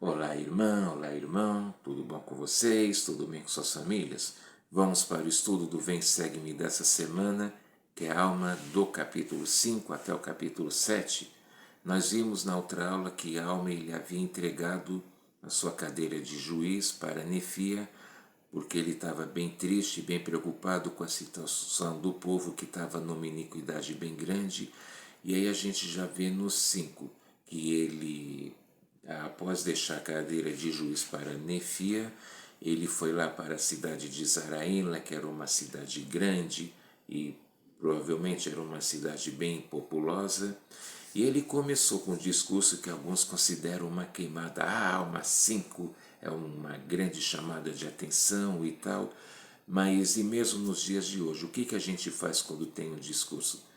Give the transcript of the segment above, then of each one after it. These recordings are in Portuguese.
Olá irmão, tudo bom com vocês? Tudo bem com suas famílias? Vamos para o estudo do Vem Segue-me dessa semana, que é a alma do capítulo 5 até o capítulo 7. Nós vimos na outra aula que a alma ele havia entregado a sua cadeira de juiz para Nefia, porque ele estava bem triste, bem preocupado com a situação do povo que estava numa iniquidade bem grande. E aí a gente já vê no 5 que ele, após deixar a cadeira de juiz para Nefia, ele foi lá para a cidade de Zaraína, que era uma cidade grande e provavelmente era uma cidade bem populosa, e ele começou com um discurso que alguns consideram uma queimada. A alma 5 é uma grande chamada de atenção e tal, mas e mesmo nos dias de hoje, o que a gente faz quando tem um discurso?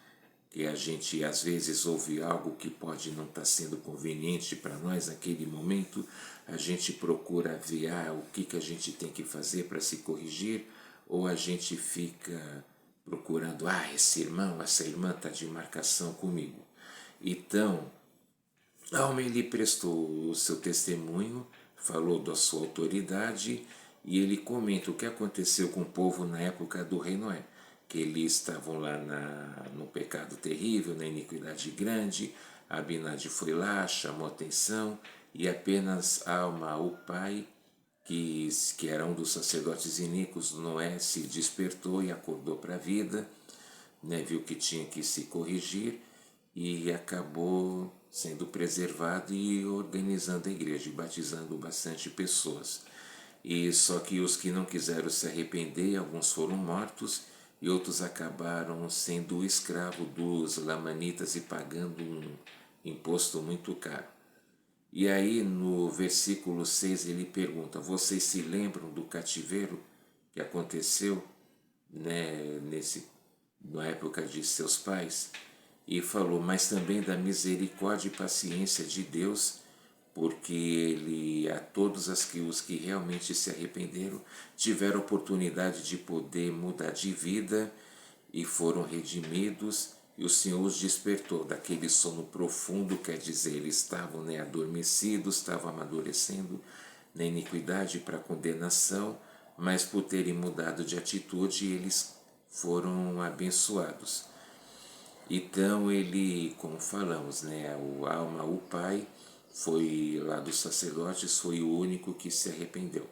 Que a gente às vezes ouve algo que pode não estar sendo conveniente para nós naquele momento, a gente procura ver o que a gente tem que fazer para se corrigir, ou a gente fica procurando, esse irmão, essa irmã está de marcação comigo. Então, Almen lhe prestou o seu testemunho, falou da sua autoridade e ele comenta o que aconteceu com o povo na época do rei Noé, que eles estavam lá no pecado terrível, na iniquidade grande. Abinadi foi lá, chamou atenção e apenas Alma, o pai, que era um dos sacerdotes iníquos, Noé se despertou e acordou para a vida, né, viu que tinha que se corrigir e acabou sendo preservado e organizando a igreja e batizando bastante pessoas. E só que os que não quiseram se arrepender, alguns foram mortos e outros acabaram sendo escravos dos lamanitas e pagando um imposto muito caro. E aí no versículo 6 ele pergunta: vocês se lembram do cativeiro que aconteceu, né, na época de seus pais? E falou, mas também da misericórdia e paciência de Deus, porque ele, a todos os que realmente se arrependeram, tiveram oportunidade de poder mudar de vida e foram redimidos, e o Senhor os despertou daquele sono profundo, quer dizer, eles estavam adormecidos, estavam amadurecendo na iniquidade para a condenação, mas por terem mudado de atitude, eles foram abençoados. Então ele, como falamos, o Alma, o pai, foi lá dos sacerdotes, foi o único que se arrependeu.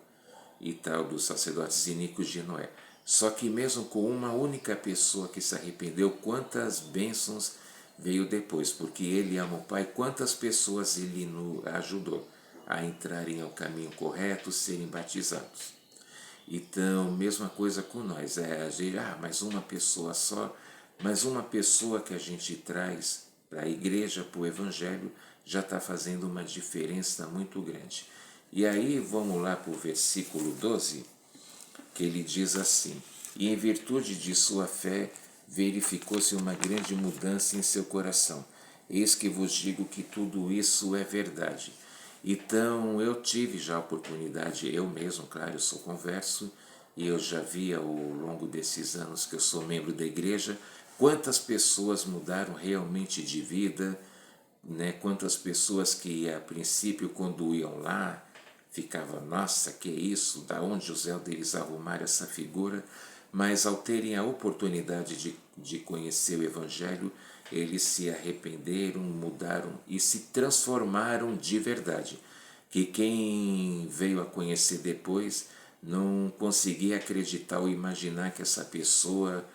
E tal dos sacerdotes iníquos de Noé. Só que mesmo com uma única pessoa que se arrependeu, quantas bênçãos veio depois, porque ele ama o Pai, quantas pessoas ele ajudou a entrarem ao caminho correto, serem batizados. Então, mesma coisa com nós, a gente, mais uma pessoa só, mas uma pessoa que a gente traz para a igreja, para o evangelho, já está fazendo uma diferença muito grande. E aí vamos lá para o versículo 12, que ele diz assim: e em virtude de sua fé verificou-se uma grande mudança em seu coração. Eis que vos digo que tudo isso é verdade. Então eu tive já a oportunidade, eu mesmo, claro, eu sou converso, e eu já vi ao longo desses anos que eu sou membro da igreja, quantas pessoas mudaram realmente de vida, né? Quantas pessoas que a princípio quando iam lá, ficava, nossa, que é isso? Da onde os elders arrumaram essa figura? Mas ao terem a oportunidade de conhecer o Evangelho, eles se arrependeram, mudaram e se transformaram de verdade. Que quem veio a conhecer depois não conseguia acreditar ou imaginar que essa pessoa,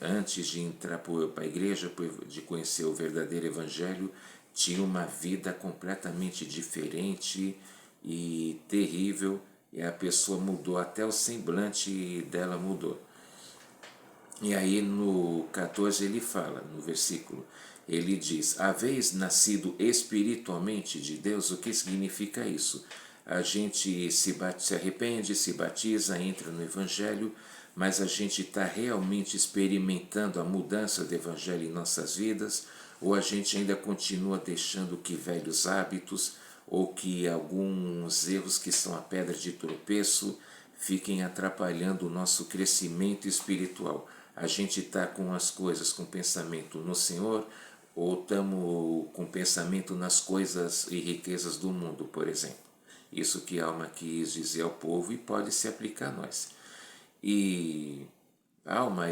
antes de entrar para a igreja, de conhecer o verdadeiro Evangelho, tinha uma vida completamente diferente e terrível, e a pessoa mudou, até o semblante dela mudou. E aí no 14 ele fala, no versículo, ele diz: haveis nascido espiritualmente de Deus. O que significa isso? A gente se arrepende, se batiza, entra no Evangelho, mas a gente está realmente experimentando a mudança do Evangelho em nossas vidas, ou a gente ainda continua deixando que velhos hábitos ou que alguns erros que são a pedra de tropeço fiquem atrapalhando o nosso crescimento espiritual. A gente está com as coisas, com pensamento no Senhor, ou estamos com pensamento nas coisas e riquezas do mundo, por exemplo. Isso que a alma quis dizer ao povo e pode se aplicar a nós. E a alma,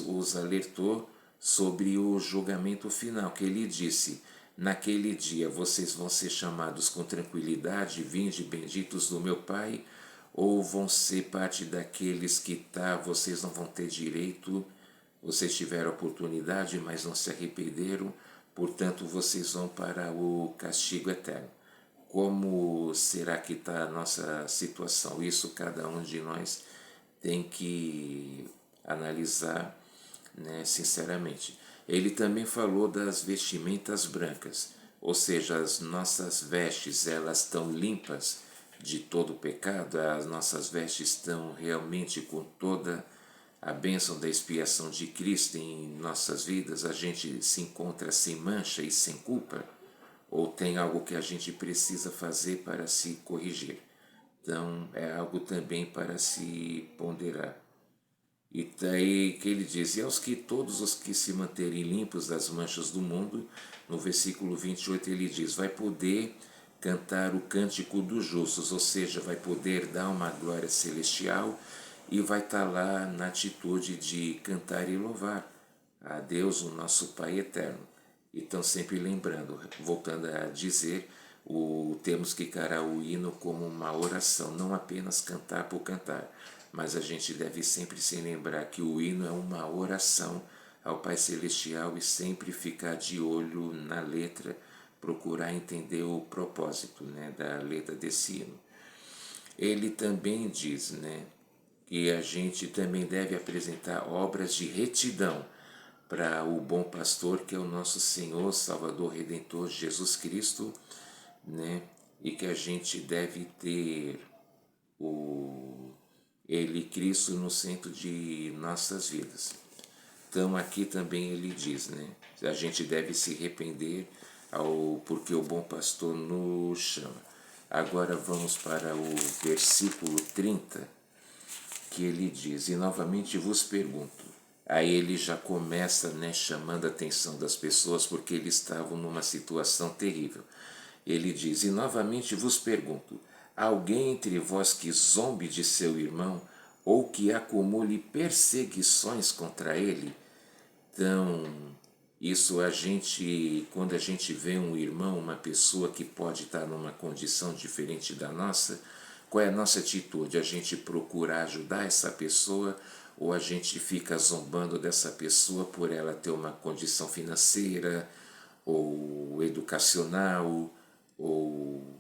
os alertou sobre o julgamento final, que ele disse: naquele dia vocês vão ser chamados com tranquilidade, vinde benditos do meu Pai, ou vão ser parte daqueles que vocês não vão ter direito, vocês tiveram oportunidade, mas não se arrependeram, portanto vocês vão para o castigo eterno. Como será que está a nossa situação? Isso cada um de nós tem que analisar, né, sinceramente. Ele também falou das vestimentas brancas, ou seja, as nossas vestes, elas estão limpas de todo o pecado, as nossas vestes estão realmente com toda a bênção da expiação de Cristo em nossas vidas, a gente se encontra sem mancha e sem culpa, ou tem algo que a gente precisa fazer para se corrigir. Então, é algo também para se ponderar. E daí que ele diz: e aos que todos os que se manterem limpos das manchas do mundo, no versículo 28 ele diz: vai poder cantar o cântico dos justos, ou seja, vai poder dar uma glória celestial e vai estar lá na atitude de cantar e louvar a Deus, o nosso Pai eterno. Então, sempre lembrando, voltando a dizer, temos que encarar o hino como uma oração, não apenas cantar por cantar, mas a gente deve sempre se lembrar que o hino é uma oração ao Pai Celestial e sempre ficar de olho na letra, procurar entender o propósito, né, da letra desse hino. Ele também diz, né, que a gente também deve apresentar obras de retidão para o bom pastor, que é o nosso Senhor, Salvador, Redentor, Jesus Cristo, né? E que a gente deve ter Ele, Cristo, no centro de nossas vidas. Então aqui também ele diz, né? A gente deve se arrepender porque o bom pastor nos chama. Agora vamos para o versículo 30, que ele diz: e novamente vos pergunto. Aí ele já começa, né, chamando a atenção das pessoas, porque eles estavam numa situação terrível. Ele diz: e novamente vos pergunto, há alguém entre vós que zombe de seu irmão, ou que acumule perseguições contra ele? Então, isso quando a gente vê um irmão, uma pessoa que pode estar numa condição diferente da nossa, qual é a nossa atitude? A gente procura ajudar essa pessoa ou a gente fica zombando dessa pessoa por ela ter uma condição financeira ou educacional ou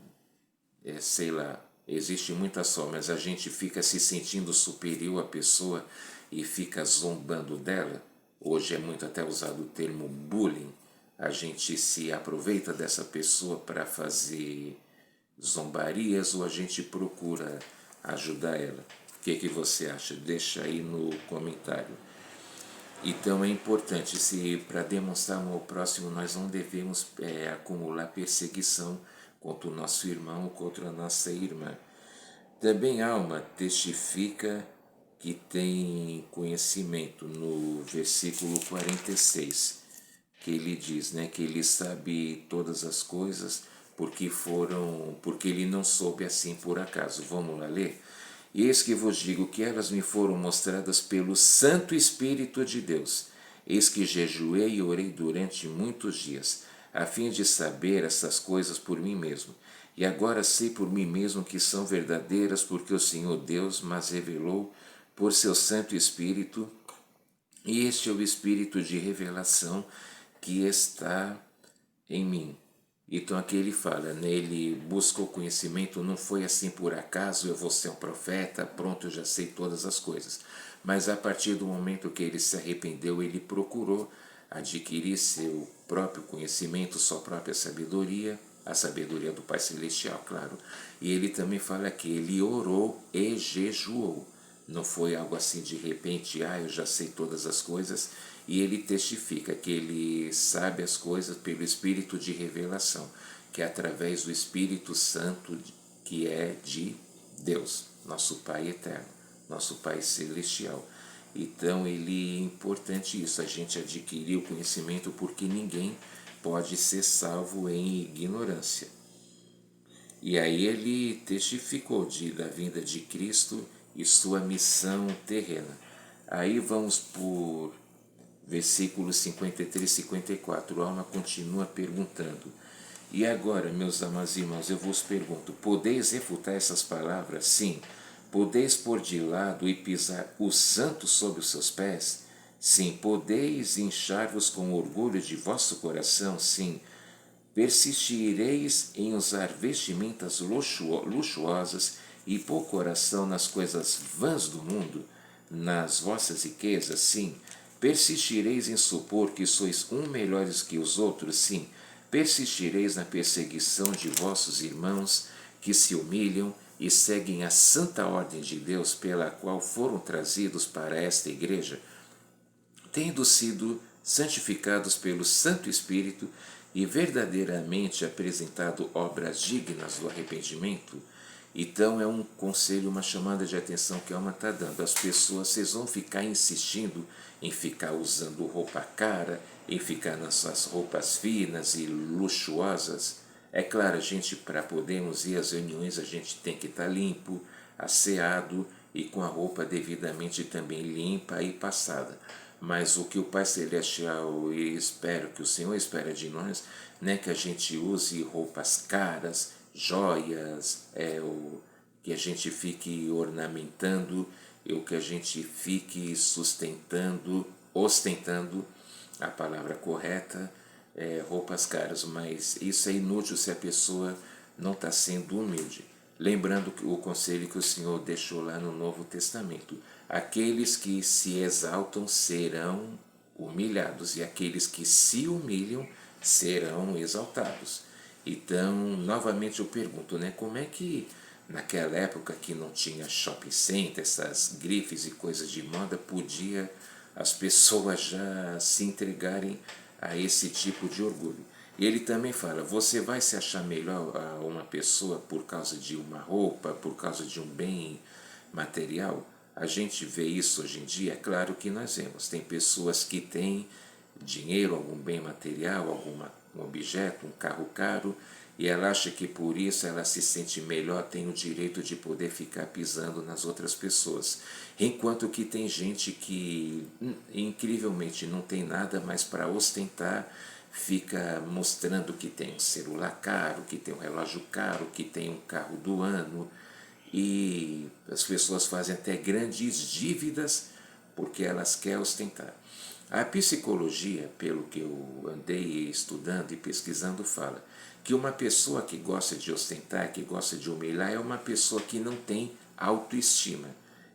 sei lá, existe muitas formas, a gente fica se sentindo superior à pessoa e fica zombando dela. Hoje é muito até usado o termo bullying. A gente se aproveita dessa pessoa para fazer zombarias ou a gente procura ajudar ela. O que você acha? Deixa aí no comentário. Então é importante, se para demonstrar amor ao próximo, nós não devemos acumular perseguição contra o nosso irmão ou contra a nossa irmã. Também a alma testifica que tem conhecimento, no versículo 46, que ele diz, né, que ele sabe todas as coisas porque ele não soube assim por acaso. Vamos lá ler? E eis que vos digo que elas me foram mostradas pelo Santo Espírito de Deus. Eis que jejuei e orei durante muitos dias, a fim de saber essas coisas por mim mesmo. E agora sei por mim mesmo que são verdadeiras, porque o Senhor Deus mas revelou por seu Santo Espírito, e este é o Espírito de revelação que está em mim. Então aqui ele fala, né, ele buscou conhecimento, não foi assim por acaso, eu vou ser um profeta, pronto, eu já sei todas as coisas. Mas a partir do momento que ele se arrependeu, ele procurou adquirir seu próprio conhecimento, sua própria sabedoria, a sabedoria do Pai Celestial, claro. E ele também fala que ele orou e jejuou. Não foi algo assim de repente, eu já sei todas as coisas. E ele testifica que ele sabe as coisas pelo Espírito de revelação, que é através do Espírito Santo que é de Deus, nosso Pai eterno, nosso Pai celestial. Então é importante isso, a gente adquirir o conhecimento, porque ninguém pode ser salvo em ignorância. E aí ele testificou da vinda de Cristo e sua missão terrena. Aí vamos por versículos 53 e 54. A alma continua perguntando. E agora, meus amados irmãos, eu vos pergunto: podeis refutar essas palavras? Sim. Podeis pôr de lado e pisar o santo sob os seus pés? Sim. Podeis inchar-vos com orgulho de vosso coração? Sim. Persistireis em usar vestimentas luxuosas e pôr coração nas coisas vãs do mundo, nas vossas riquezas? Sim. Persistireis em supor que sois melhores que os outros? Sim. Persistireis na perseguição de vossos irmãos que se humilham e seguem a santa ordem de Deus pela qual foram trazidos para esta igreja, tendo sido santificados pelo Santo Espírito e verdadeiramente apresentado obras dignas do arrependimento? Então é um conselho, uma chamada de atenção que a alma está dando. As pessoas, vocês vão ficar insistindo em ficar usando roupa cara, em ficar nas suas roupas finas e luxuosas. É claro, a gente, para podermos ir às reuniões, a gente tem que estar limpo, asseado e com a roupa devidamente também limpa e passada. Mas o que o Pai Celestial espera, que o Senhor espera de nós, não é que a gente use roupas caras, joias, que a gente fique ornamentando, o que a gente fique sustentando, ostentando, a palavra correta, roupas caras, mas isso é inútil se a pessoa não está sendo humilde. Lembrando que o conselho que o Senhor deixou lá no Novo Testamento: aqueles que se exaltam serão humilhados, e aqueles que se humilham serão exaltados. Então, novamente eu pergunto, né, como é que naquela época que não tinha shopping center, essas grifes e coisas de moda, podia as pessoas já se entregarem a esse tipo de orgulho? E ele também fala: você vai se achar melhor a uma pessoa por causa de uma roupa, por causa de um bem material? A gente vê isso hoje em dia, é claro que nós vemos. Tem pessoas que têm dinheiro, algum bem material, um objeto, um carro caro, e ela acha que por isso ela se sente melhor, tem o direito de poder ficar pisando nas outras pessoas. Enquanto que tem gente que, incrivelmente, não tem nada mais para ostentar, fica mostrando que tem um celular caro, que tem um relógio caro, que tem um carro do ano, e as pessoas fazem até grandes dívidas porque elas querem ostentar. A psicologia, pelo que eu andei estudando e pesquisando, fala que uma pessoa que gosta de ostentar, que gosta de humilhar, é uma pessoa que não tem autoestima.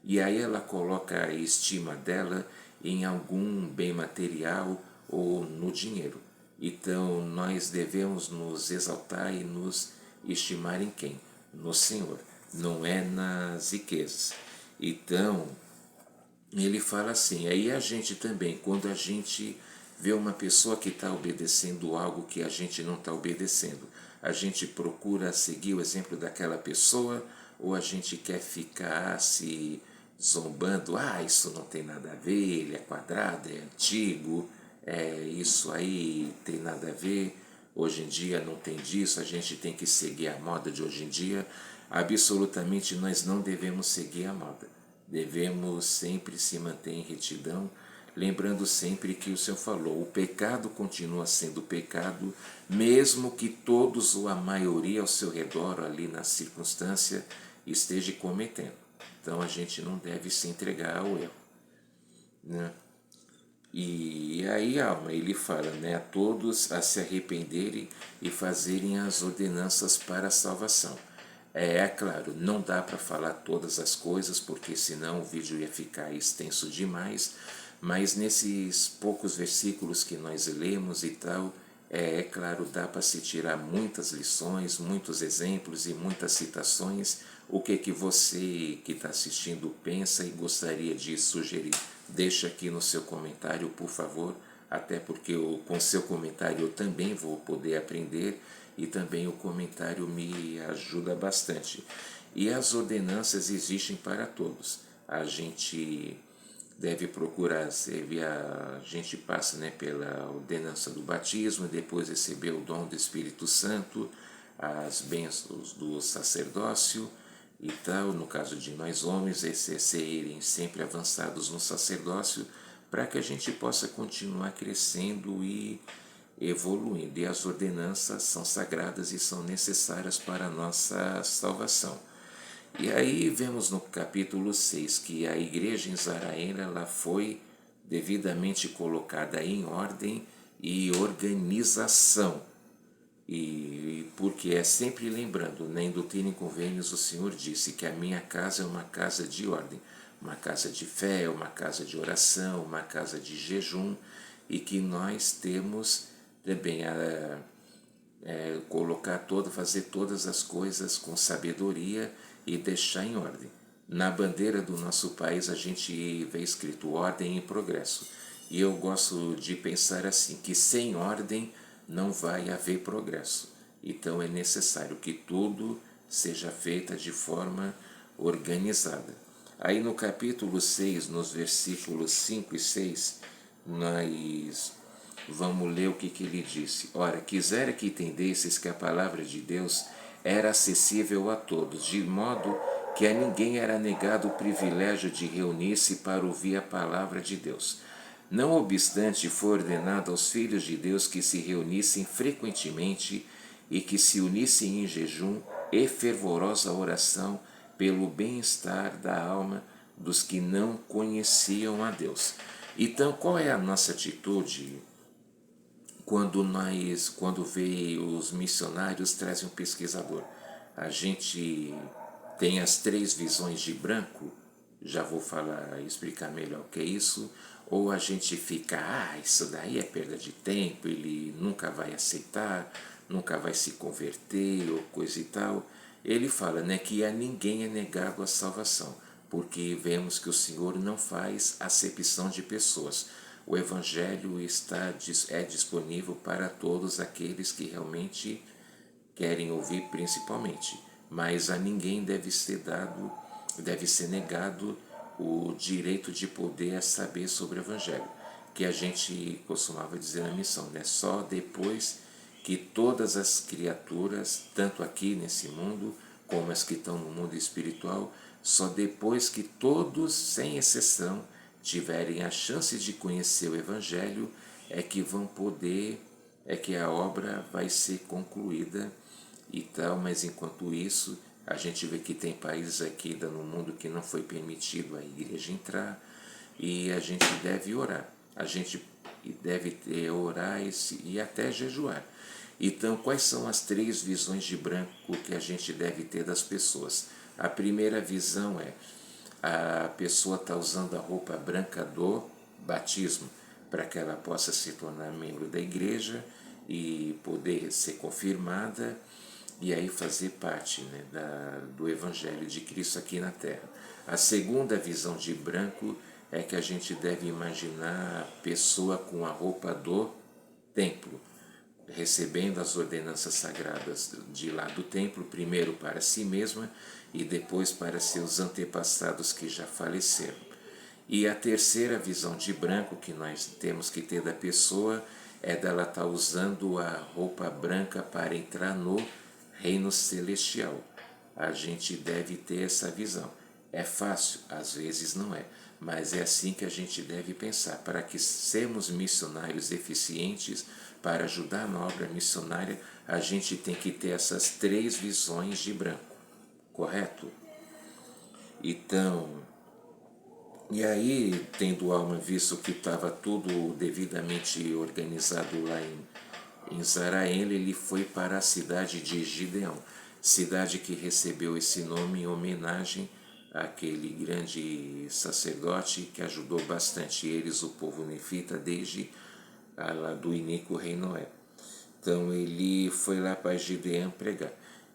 E aí ela coloca a estima dela em algum bem material ou no dinheiro. Então nós devemos nos exaltar e nos estimar em quem? No Senhor, não é nas riquezas. Então, ele fala assim, aí a gente também, quando a gente vê uma pessoa que está obedecendo algo que a gente não está obedecendo, a gente procura seguir o exemplo daquela pessoa, ou a gente quer ficar se zombando: isso não tem nada a ver, ele é quadrado, é antigo, isso aí tem nada a ver, hoje em dia não tem disso, a gente tem que seguir a moda de hoje em dia. Absolutamente nós não devemos seguir a moda. Devemos sempre se manter em retidão, lembrando sempre que o Senhor falou: o pecado continua sendo pecado, mesmo que todos ou a maioria ao seu redor, ali na circunstância, esteja cometendo. Então a gente não deve se entregar ao erro, né? E aí, alma, ele fala, né, a todos a se arrependerem e fazerem as ordenanças para a salvação. É claro, não dá para falar todas as coisas, porque senão o vídeo ia ficar extenso demais, mas nesses poucos versículos que nós lemos e tal, claro, dá para se tirar muitas lições, muitos exemplos e muitas citações. O que você que está assistindo pensa e gostaria de sugerir? Deixa aqui no seu comentário, por favor, até porque com seu comentário eu também vou poder aprender e também o comentário me ajuda bastante. E as ordenanças existem para todos. A gente deve procurar servir, a gente passa, né, pela ordenança do batismo, depois receber o dom do Espírito Santo, as bênçãos do sacerdócio e tal, no caso de nós homens, serem sempre avançados no sacerdócio, para que a gente possa continuar crescendo e evoluindo. E as ordenanças são sagradas e são necessárias para a nossa salvação. E aí vemos no capítulo 6 que a igreja em Zaraém ela foi devidamente colocada em ordem e organização. E porque é sempre lembrando, né, em Doutrina e Convênios o Senhor disse que a minha casa é uma casa de ordem, uma casa de fé, uma casa de oração, uma casa de jejum, e que nós temos também fazer todas as coisas com sabedoria e deixar em ordem. Na bandeira do nosso país a gente vê escrito ordem e progresso. E eu gosto de pensar assim, que sem ordem não vai haver progresso. Então é necessário que tudo seja feito de forma organizada. Aí no capítulo 6, nos versículos 5 e 6, nós vamos ler o que ele disse. Ora, quisera que entendesses que a palavra de Deus era acessível a todos, de modo que a ninguém era negado o privilégio de reunir-se para ouvir a palavra de Deus. Não obstante, foi ordenado aos filhos de Deus que se reunissem frequentemente e que se unissem em jejum e fervorosa oração pelo bem-estar da alma dos que não conheciam a Deus. Então, qual é a nossa atitude quando vê os missionários trazem um pesquisador? A gente tem as 3 visões de branco, já vou explicar melhor o que é isso, ou a gente fica, isso daí é perda de tempo, ele nunca vai aceitar, nunca vai se converter, ou coisa e tal. Ele fala, né, que a ninguém é negado a salvação, porque vemos que o Senhor não faz acepção de pessoas. O Evangelho é disponível para todos aqueles que realmente querem ouvir, principalmente, mas a ninguém deve ser negado o direito de poder saber sobre o Evangelho, que a gente costumava dizer na missão, né? Só depois que todas as criaturas, tanto aqui nesse mundo como as que estão no mundo espiritual, só depois que todos, sem exceção, tiverem a chance de conhecer o Evangelho, é que vão poder, é que a obra vai ser concluída e tal, mas enquanto isso, a gente vê que tem países aqui no mundo que não foi permitido a igreja entrar e a gente deve orar. A gente deve orar e até jejuar. Então, quais são as 3 visões de branco que a gente deve ter das pessoas? A primeira visão é a pessoa está usando a roupa branca do batismo para que ela possa se tornar membro da igreja e poder ser confirmada e aí fazer parte, né, do Evangelho de Cristo aqui na Terra. A segunda visão de branco é que a gente deve imaginar a pessoa com a roupa do templo, recebendo as ordenanças sagradas de lá do templo, primeiro para si mesma e depois para seus antepassados que já faleceram. E a terceira visão de branco que nós temos que ter da pessoa é dela estar usando a roupa branca para entrar no reino celestial. A gente deve ter essa visão. É fácil? Às vezes não é, mas é assim que a gente deve pensar. Para que sermos missionários eficientes, para ajudar na obra missionária, a gente tem que ter essas 3 visões de branco, correto? Então, e aí, tendo Alma visto que estava tudo devidamente organizado lá em Zaraém, ele foi para a cidade de Gideão, cidade que recebeu esse nome em homenagem àquele grande sacerdote que ajudou bastante eles, o povo nefita, desde lá do iníquo rei Noé. Então ele foi lá para Gideão pregar.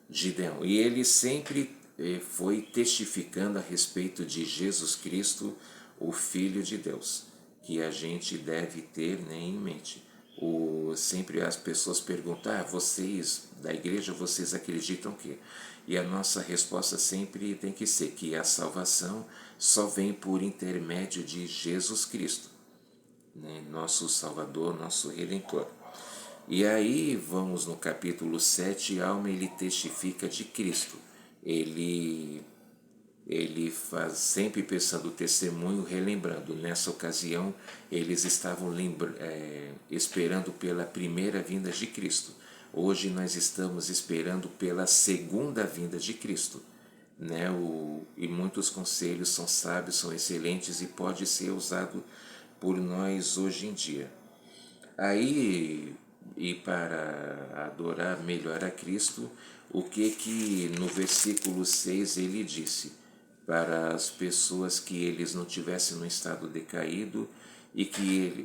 Gideão. E ele sempre foi testificando a respeito de Jesus Cristo, o Filho de Deus, que a gente deve ter, né, em mente. Sempre as pessoas perguntam, vocês da igreja, vocês acreditam que? E a nossa resposta sempre tem que ser que a salvação só vem por intermédio de Jesus Cristo, né, nosso Salvador, nosso Redentor. E aí vamos no capítulo 7, alma ele testifica de Cristo. Ele faz sempre pensando o testemunho, relembrando. Nessa ocasião, eles estavam esperando pela primeira vinda de Cristo. Hoje nós estamos esperando pela segunda vinda de Cristo. Né? E muitos conselhos são sábios, são excelentes e pode ser usado por nós hoje em dia. Aí, e para adorar melhor a Cristo, o que no versículo 6 ele disse? Para as pessoas que eles não tivessem no estado decaído e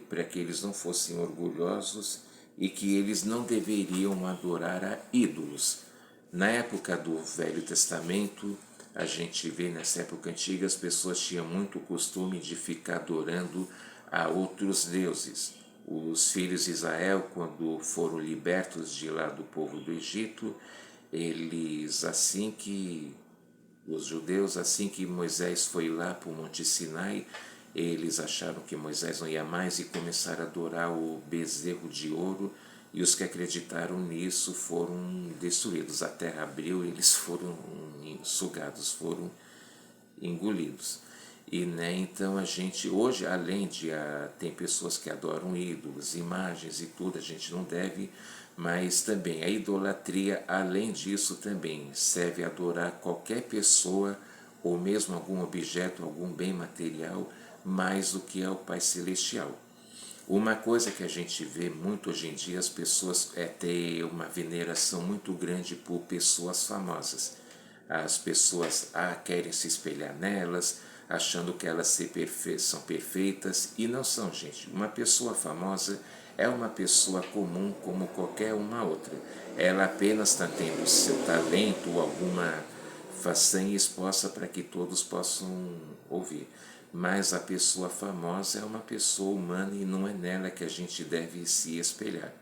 para que eles não fossem orgulhosos e que eles não deveriam adorar a ídolos. Na época do Velho Testamento, a gente vê nessa época antiga, as pessoas tinham muito costume de ficar adorando a outros deuses. Os filhos de Israel, quando foram libertos de lá do povo do Egito, os judeus, assim que Moisés foi lá para o Monte Sinai, eles acharam que Moisés não ia mais e começaram a adorar o bezerro de ouro, e os que acreditaram nisso foram destruídos. A terra abriu e eles foram sugados, foram engolidos. E então a gente hoje, além de tem pessoas que adoram ídolos, imagens e tudo, a gente não deve, mas também a idolatria, além disso, também serve a adorar qualquer pessoa ou mesmo algum objeto, algum bem material, mais do que ao Pai Celestial. Uma coisa que a gente vê muito hoje em dia, as pessoas ter uma veneração muito grande por pessoas famosas. As pessoas querem se espelhar nelas, achando que elas são perfeitas, e não são, gente. Uma pessoa famosa é uma pessoa comum como qualquer uma outra. Ela apenas está tendo seu talento ou alguma façanha exposta para que todos possam ouvir. Mas a pessoa famosa é uma pessoa humana e não é nela que a gente deve se espelhar.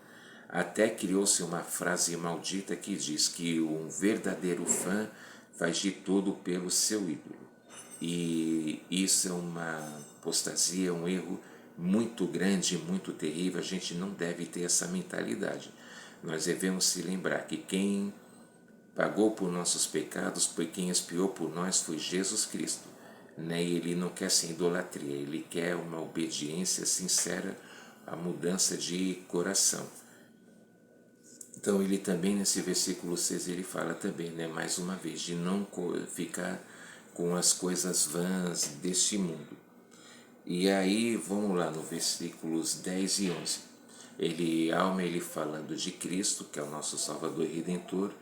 Até criou-se uma frase maldita que diz que um verdadeiro fã faz de tudo pelo seu ídolo. E isso é uma apostasia, um erro muito grande, muito terrível. A gente não deve ter essa mentalidade. Nós devemos se lembrar que quem pagou por nossos pecados, pois quem expiou por nós foi Jesus Cristo. Né? E ele não quer sem idolatria, ele quer uma obediência sincera, a mudança de coração. Então ele também nesse versículo 6 ele fala também, né, mais uma vez, de não ficar com as coisas vãs deste mundo. E aí vamos lá no versículos 10 e 11. Ele falando de Cristo, que é o nosso Salvador e Redentor,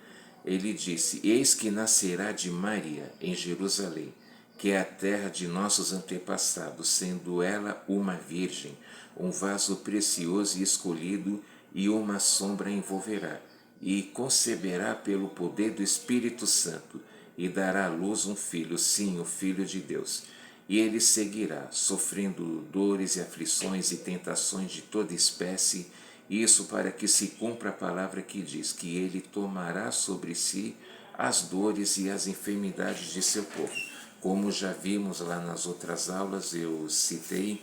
ele disse: Eis que nascerá de Maria em Jerusalém, que é a terra de nossos antepassados, sendo ela uma virgem, um vaso precioso e escolhido, e uma sombra envolverá, e conceberá pelo poder do Espírito Santo, e dará à luz um filho, sim, o Filho de Deus. E ele seguirá, sofrendo dores e aflições e tentações de toda espécie, isso para que se cumpra a palavra que diz que ele tomará sobre si as dores e as enfermidades de seu povo. Como já vimos lá nas outras aulas, eu citei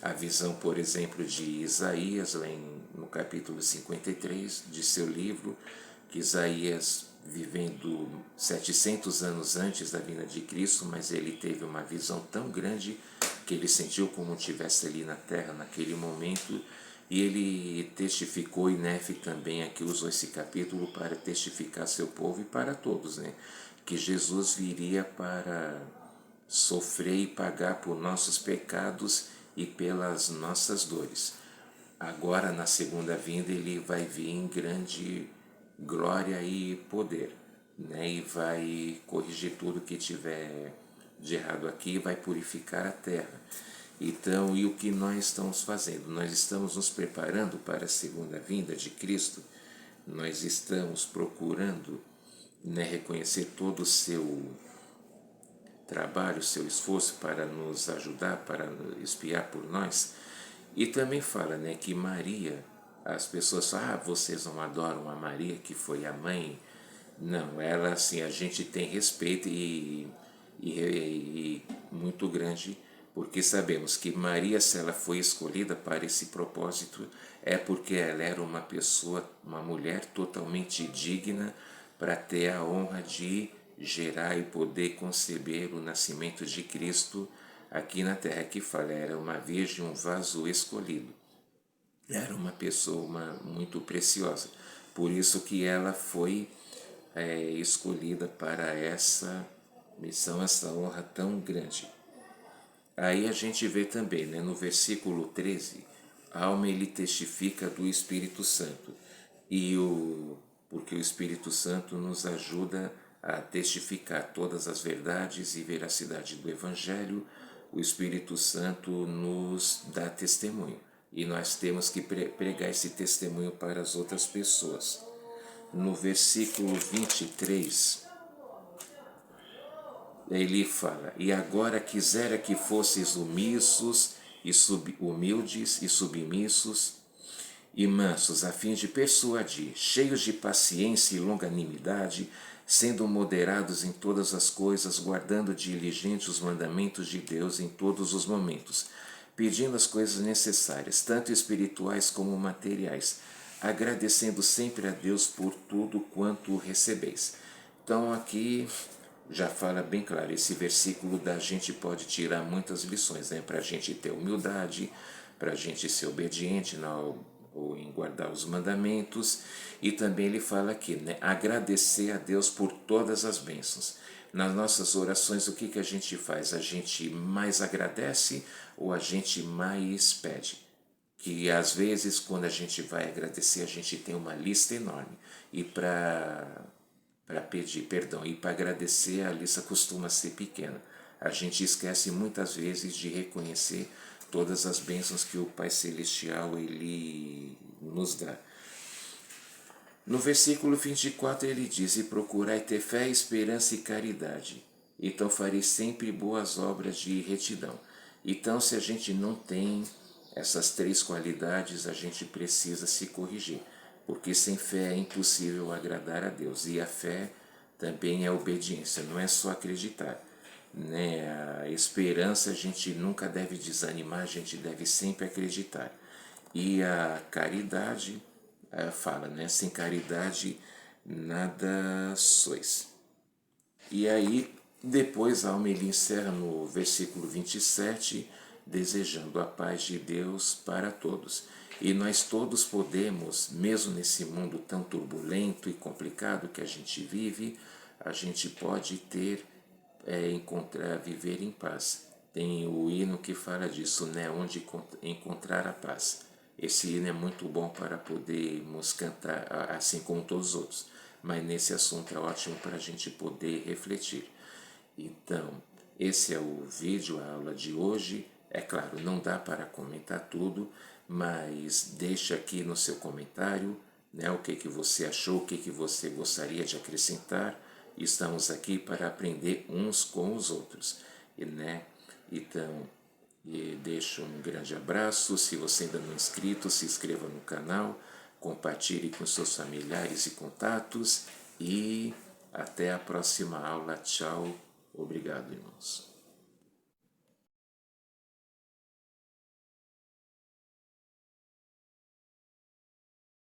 a visão, por exemplo, de Isaías, lá no capítulo 53 de seu livro, que Isaías, vivendo 700 anos antes da vinda de Cristo, mas ele teve uma visão tão grande que ele sentiu como estivesse ali na terra naquele momento, e ele testificou, e Nefe também aqui usou esse capítulo para testificar seu povo e para todos, né? Que Jesus viria para sofrer e pagar por nossos pecados e pelas nossas dores. Agora, na segunda vinda, ele vai vir em grande glória e poder, né? E vai corrigir tudo que tiver de errado aqui e vai purificar a terra. Então, e o que nós estamos fazendo? Nós estamos nos preparando para a segunda vinda de Cristo, nós estamos procurando, né, reconhecer todo o seu trabalho, seu esforço para nos ajudar, para espiar por nós. E também fala, né, que Maria, as pessoas falam, vocês não adoram a Maria, que foi a mãe. Não, ela, assim, a gente tem respeito e muito grande porque sabemos que Maria, se ela foi escolhida para esse propósito, é porque ela era uma pessoa, uma mulher totalmente digna para ter a honra de gerar e poder conceber o nascimento de Cristo aqui na terra, que fala, era uma virgem, um vaso escolhido. Era uma pessoa muito preciosa. Por isso que ela foi escolhida para essa missão, essa honra tão grande. Aí a gente vê também, né, no versículo 13, a alma ele testifica do Espírito Santo. Porque o Espírito Santo nos ajuda a testificar todas as verdades e veracidade do Evangelho. O Espírito Santo nos dá testemunho e nós temos que pregar esse testemunho para as outras pessoas. No versículo 23, ele fala: E agora quisera que fosseis humildes e submissos e mansos, a fim de persuadir, cheios de paciência e longanimidade, sendo moderados em todas as coisas, guardando diligente os mandamentos de Deus em todos os momentos, pedindo as coisas necessárias, tanto espirituais como materiais, agradecendo sempre a Deus por tudo quanto recebeis. Então aqui já fala bem claro, esse versículo da gente pode tirar muitas lições, né? Para a gente ter humildade, para a gente ser obediente ou em guardar os mandamentos. E também ele fala aqui, né? Agradecer a Deus por todas as bênçãos. Nas nossas orações, o que a gente faz? A gente mais agradece ou a gente mais pede? Que às vezes, quando a gente vai agradecer, a gente tem uma lista enorme. E para pedir perdão e para agradecer, a lista costuma ser pequena. A gente esquece muitas vezes de reconhecer todas as bênçãos que o Pai Celestial ele nos dá. No versículo 24 ele diz: E procurai ter fé, esperança e caridade, então farei sempre boas obras de retidão. Então, se a gente não tem essas três qualidades, a gente precisa se corrigir, porque sem fé é impossível agradar a Deus. E a fé também é obediência, não é só acreditar. Né? A esperança a gente nunca deve desanimar, a gente deve sempre acreditar. E a caridade, fala, né? Sem caridade nada sois. E aí, depois a alma ele encerra no versículo 27, desejando a paz de Deus para todos. E nós todos podemos, mesmo nesse mundo tão turbulento e complicado que a gente vive, a gente pode ter, viver em paz. Tem o hino que fala disso, né? Onde encontrar a paz. Esse hino é muito bom para podermos cantar, assim como todos os outros. Mas nesse assunto é ótimo para a gente poder refletir. Então, esse é o vídeo, a aula de hoje. É claro, não dá para comentar tudo, mas deixa aqui no seu comentário, né, o que você achou, o que você gostaria de acrescentar. Estamos aqui para aprender uns com os outros. Então, deixo um grande abraço. Se você ainda não é inscrito, se inscreva no canal, compartilhe com seus familiares e contatos e até a próxima aula. Tchau. Obrigado, irmãos.